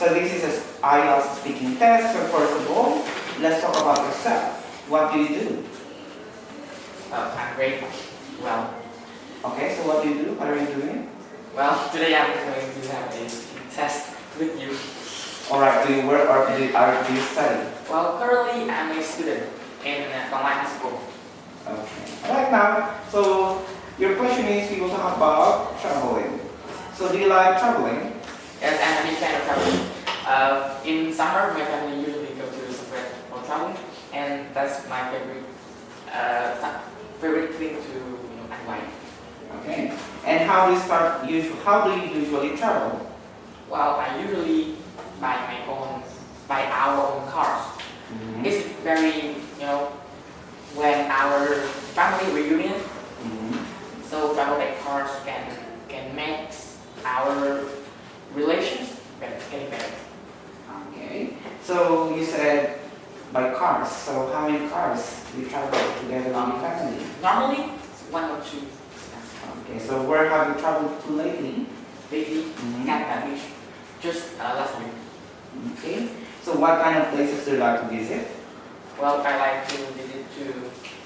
So this is an IELTS speaking test. So first of all, let's talk about yourself. What do you do? I'm great. Well, Okay, so what do you do? What are you doing? well, today I'm going to have a test with you. Alright, do you work or do you study? Well, currently I'm a student in online high school. Okay. Alright now, so your question is we will talk about traveling. So do you like traveling? Yes, I'm a big fan of traveling. In summer, my family usually go to somewhere for traveling, and that's my favorite thing to unwind. Okay. And how do you usually travel? Well, I usually buy our own cars. Mm-hmm. It's very, when our family reunion, Mm-hmm. so travel by cars can make our relations getting better. Okay. So you said by cars. So how many cars do you travel together with your family? Normally, one or two. Okay. So where have you traveled to lately? Lately, Mhm. Canada Beach, just last week. Okay. So what kind of places do you like to visit? Well, I like to visit to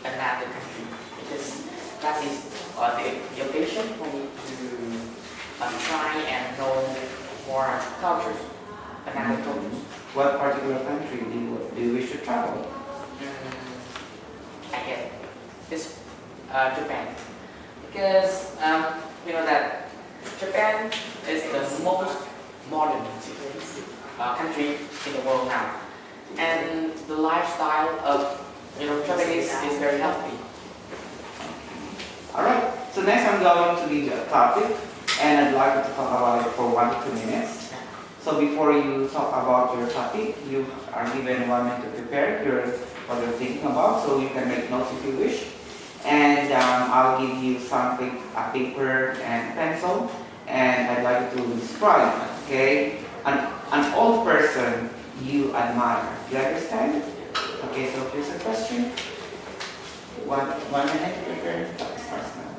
another country because that is the occasion for me to try and know more cultures, another cultures. What particular country do you wish to travel? I get this Japan because you know that Japan is the most modern country in the world now, and the lifestyle of Japanese is very healthy. Alright, so next I'm going to leave a topic and I'd like you to talk about it for 1 to 2 minutes. So before you talk about your topic, you are given 1 minute to prepare what you're thinking about, so you can make notes if you wish. And I'll give you something, a paper and pencil, and I'd like you to describe, okay, an old person you admire. Do you understand? Okay, so here's a question. 1 minute to prepare. Topic starts now.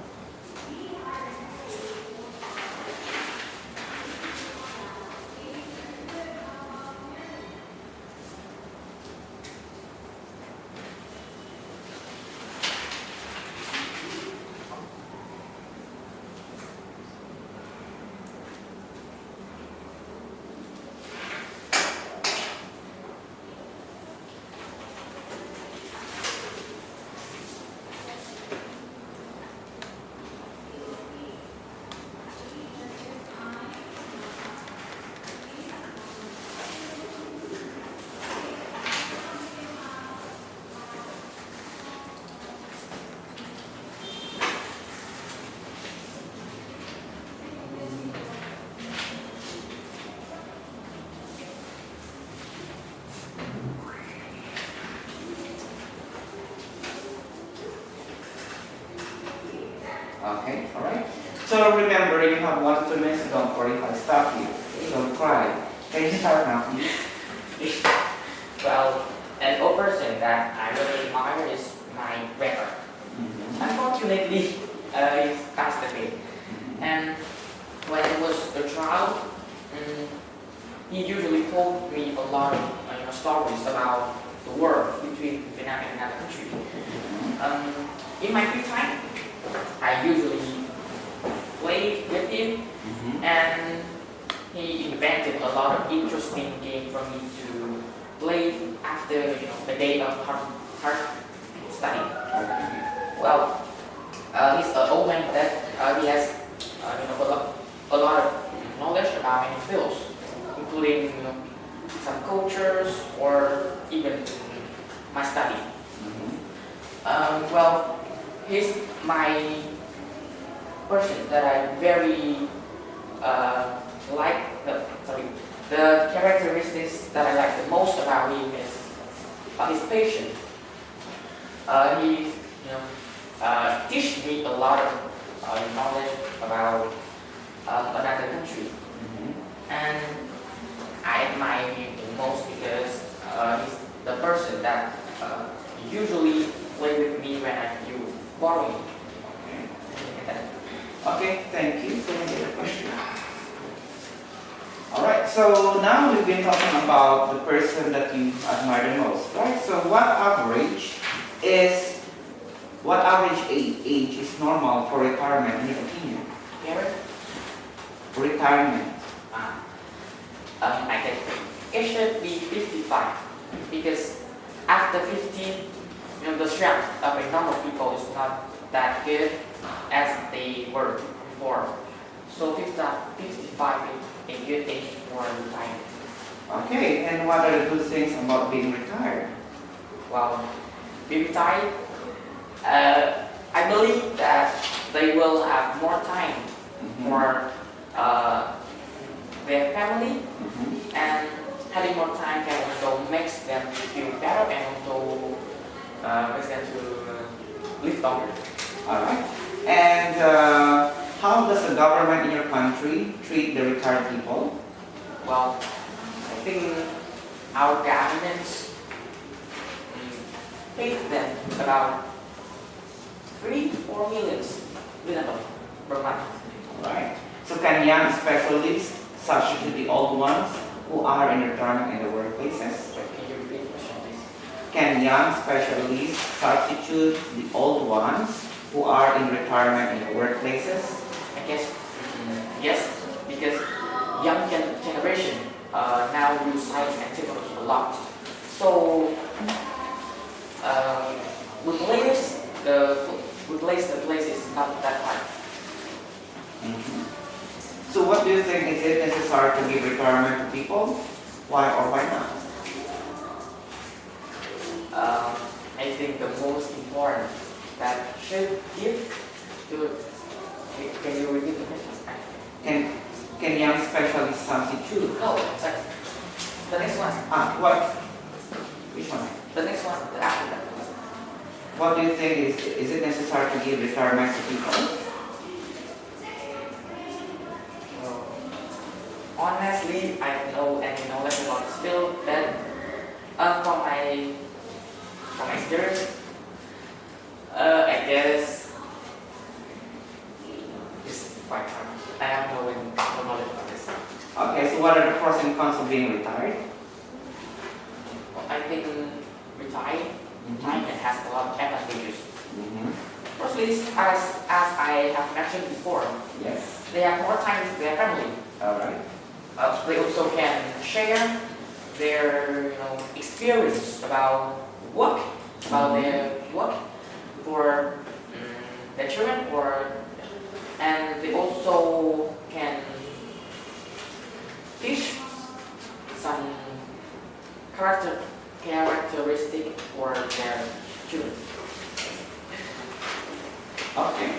Okay, alright. So remember, you have 1 to 2 minutes, so don't worry if I stop you. Don't cry. Can you start now, please? Well, an old person that I really admire is my grandpa. Unfortunately, he passed away. And when I was a child, he usually told me a lot of stories about the war between Vietnam and another country. In my free time, I usually play with him, and he invented a lot of interesting games for me to play after a day of hard study. Well, he's an old man that he has a lot of knowledge about many fields, including some cultures or even my study. Well, he's my person that I very like. The characteristics that I like the most about him is his patience. He teach me a lot of knowledge about another country, and I admire him the most because he's the person that usually play with me when I feel boring. Okay, thank you. So, question. Alright, so now we've been talking about the person that you admire the most, right? So what average age is normal for retirement in your opinion? Gary? Retirement. I think it should be 55 because after 50, the strength of a normal people is not that good as they were before. So 55 is a good age for retirement. Okay, and what are the good things about being retired? Well, being retired, I believe that they will have more time for their family, and having more time can also make them feel better and also makes them to live longer. Alright. And how does the government in your country treat the retired people? Well, I think our governments pay them about 3 to 4 million per month. Alright. So can young specialists substitute the old ones who are in retirement in the workplaces? Can you repeat the question, please? Can young specialists substitute the old ones who are in retirement in the workplaces? I guess yes, because young generation now use science and technology a lot. So replace the place is not that hard. So what do you think, is it necessary to give retirement to people? Why or why not? I think the most important that should give to. Can you repeat the question? Can young specialists substitute? No, sorry. The next one. What? Which one? The next one. The after that. What do you think, is it necessary to give retirement to people? Honestly, I don't know any knowledge about this field, but from my experience, I guess it's quite hard. I have no knowledge about this. Okay, so what are the pros and cons of being retired? I think retirement has a lot of advantages. Firstly, as I have mentioned before, Yes. they have more time with their family. Alright. They also can share their experience about work, their work for their children, and they also can teach some characteristic for their children. Okay.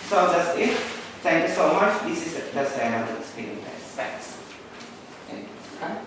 So that's it. Thank you so much. This is the end of the speaking test. Thanks. Okay.